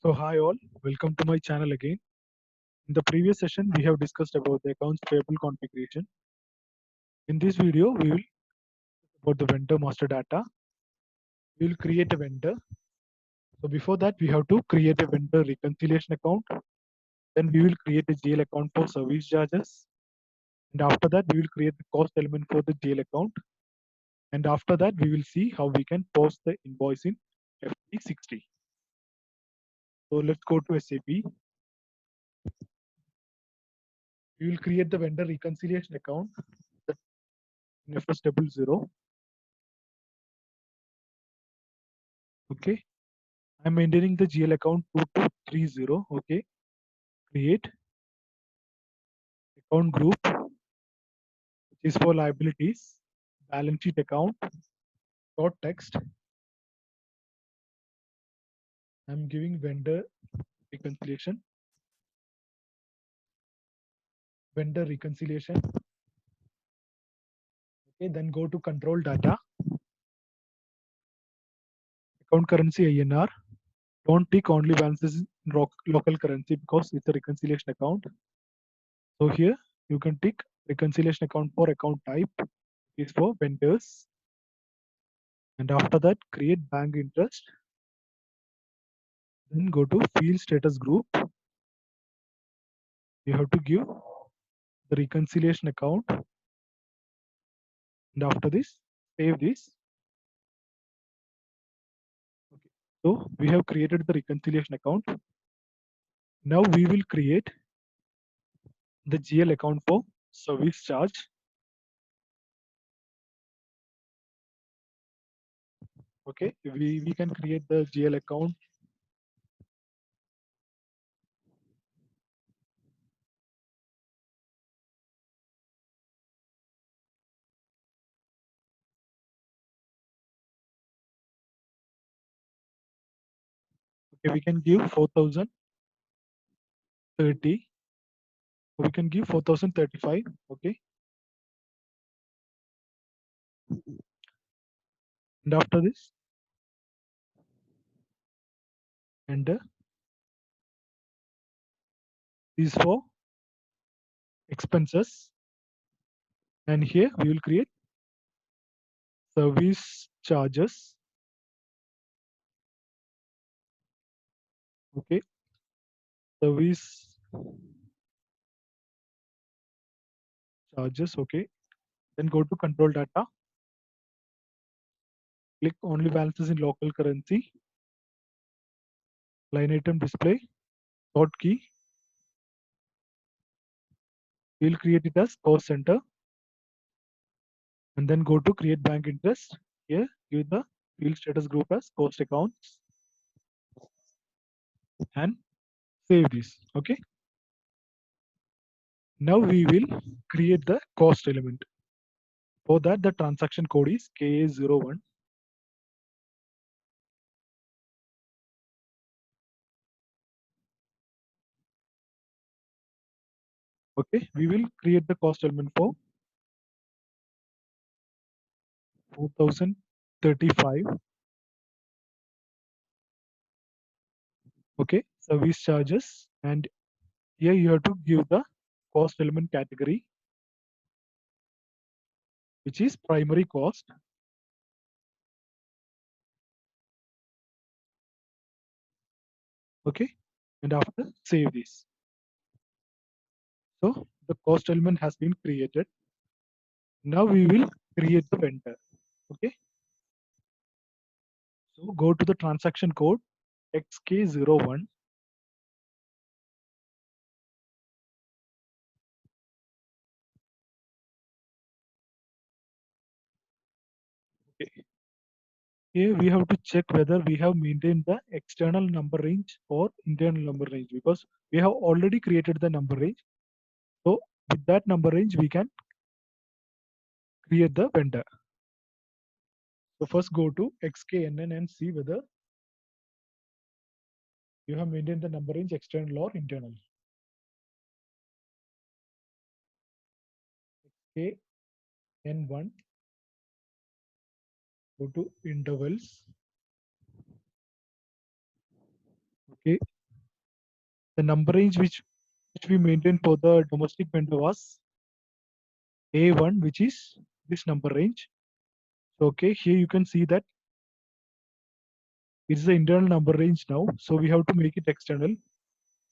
So hi all, welcome to my channel again. In the previous session, we have discussed about the accounts payable configuration. In this video, we will about the vendor master data. We will create a vendor. So before that, we have to create a vendor reconciliation account. Then we will create a GL account for service charges. And after that, we will create the cost element for the GL account. And after that, we will see how we can post the invoice in FT60. So let's go to SAP. We will create the vendor reconciliation account in FS00. Okay. I'm maintaining the GL account 2230. Okay. Create account group, which is for liabilities, balance sheet account, dot text. I'm giving vendor reconciliation, vendor reconciliation. Okay. Then go to control data, account currency INR. Don't tick only balances in local currency because it's a reconciliation account. So here you can tick reconciliation account for account type is for vendors. And after that, create bank interest. Then go to field status group. You have to give the reconciliation account. And after this, save this. Okay. So we have created the reconciliation account. Now we will create the GL account for service charge. Okay, we can create the GL account. Okay, we can give 4030. We can give 4035. Okay, and after this, enter is for expenses. And here we will create service charges. Okay, service charges. Okay, then go to control data. Click only balances in local currency. Line item display. Dot key. We'll create it as cost center. And then go to create bank interest. Here, give the field status group as cost accounts. And save this. Okay. Now we will create the cost element. For that, the transaction code is KA01. Okay, we will create the cost element for 4035. Okay, service charges. And here you have to give the cost element category, which is primary cost. Okay, and after save this. So the cost element has been created. Now we will create the vendor. Okay, so go to the transaction code XK01. Okay. Here we have to check whether we have maintained the external number range or internal number range, because we have already created the number range. So with that number range, we can create the vendor. So first go to XKNN and see whether you have maintained the number range external or internal. XKN1, go to intervals. Okay, the number range which we maintained for the domestic vendor was A1, which is this number range. So, okay, here you can see that it's the internal number range now. So we have to make it external.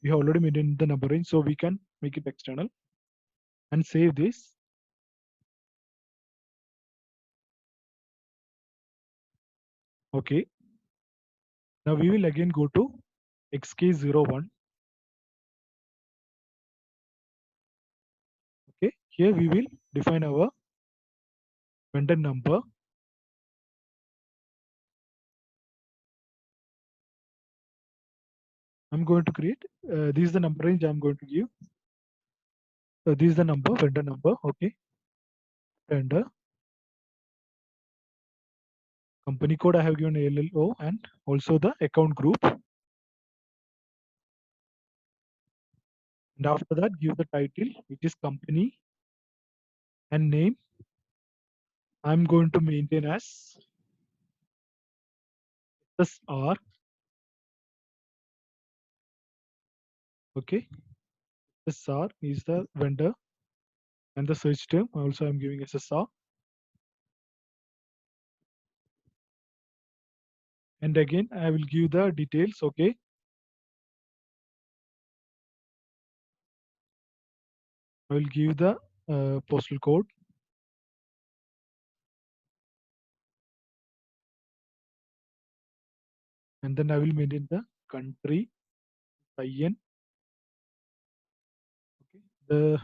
We have already maintained the number range, so we can make it external and save this. Okay. Now we will again go to xk01. Okay. Here we will define our vendor number. I'm going to create. This is the number range I'm going to give. This is the number, vendor number. Okay. Vendor. Company code I have given ALLO and also the account group. And after that, give the title, which is company, and name. I'm going to maintain as SSR. Okay. SSR is the vendor and the search term. Also, I'm giving SSR. And again, I will give the details. Okay. I will give the postal code. And then I will maintain the country, IN. Okay.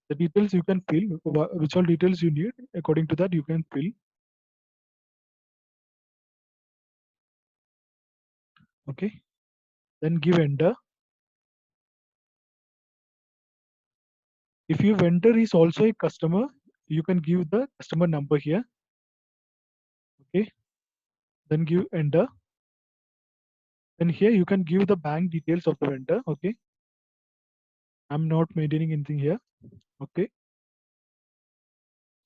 The details you can fill, which all details you need. According to that, you can fill. Okay. Then give enter. If your vendor is also a customer, you can give the customer number here. Okay. Then give enter. Then here you can give the bank details of the vendor. Okay. I'm not maintaining anything here. Okay.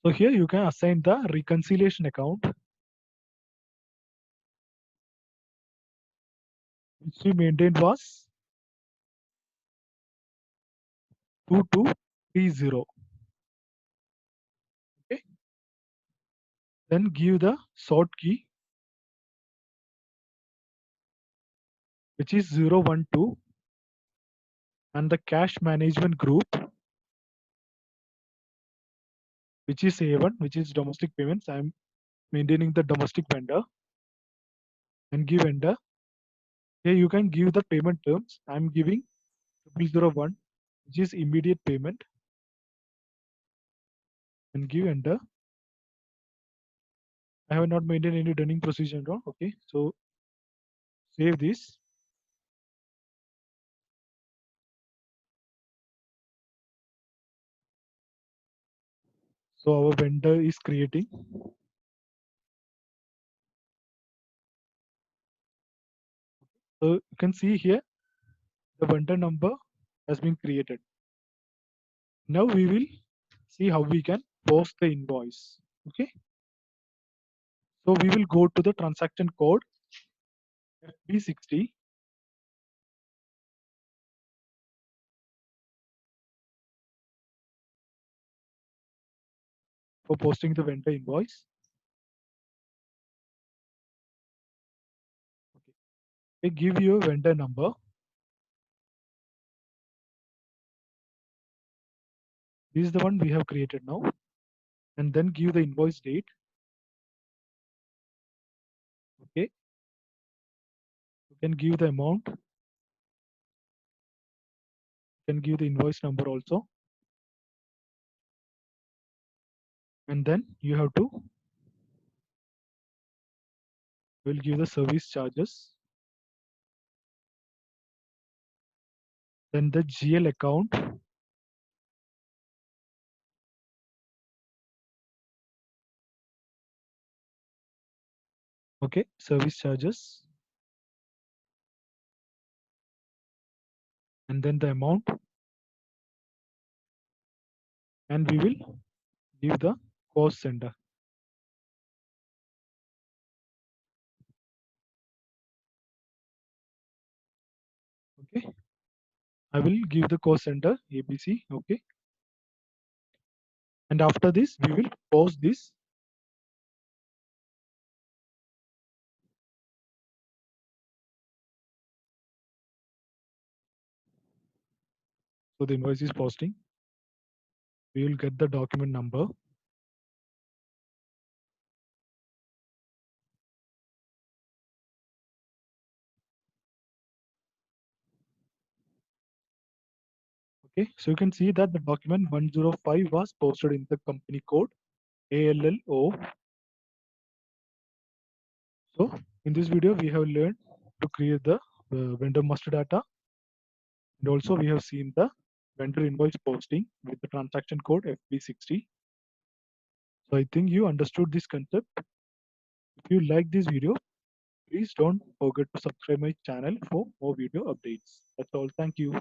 So here you can assign the reconciliation account, which we maintained was 2230. Okay. Then give the sort key, which is 012, and the cash management group, which is A1, which is domestic payments. I'm maintaining the domestic vendor and give enter. Here you can give the payment terms. I'm giving 001, which is immediate payment, and give enter. I have not maintained any dunning procedure. Okay, so save this. So our vendor is creating. So you can see here the vendor number has been created. Now we will see how we can post the invoice. Okay. So we will go to the transaction code FB60. For posting the vendor invoice. Okay. They give you a vendor number. This is the one we have created now. And then give the invoice date. Okay. You can give the amount. You can give the invoice number also. And then you have to will give the service charges. Then the GL account. Okay, service charges. And then the amount. And we will give the cost center. I will give the cost center ABC. Okay. And after this, we will pause this. So the invoice is posting. We will get the document number. Okay, so you can see that the document 105 was posted in the company code ALLO. So in this video, we have learned to create the vendor master data, and also we have seen the vendor invoice posting with the transaction code FB60. So I think you understood this concept. If you like this video, please don't forget to subscribe my channel for more video updates. That's all. Thank you.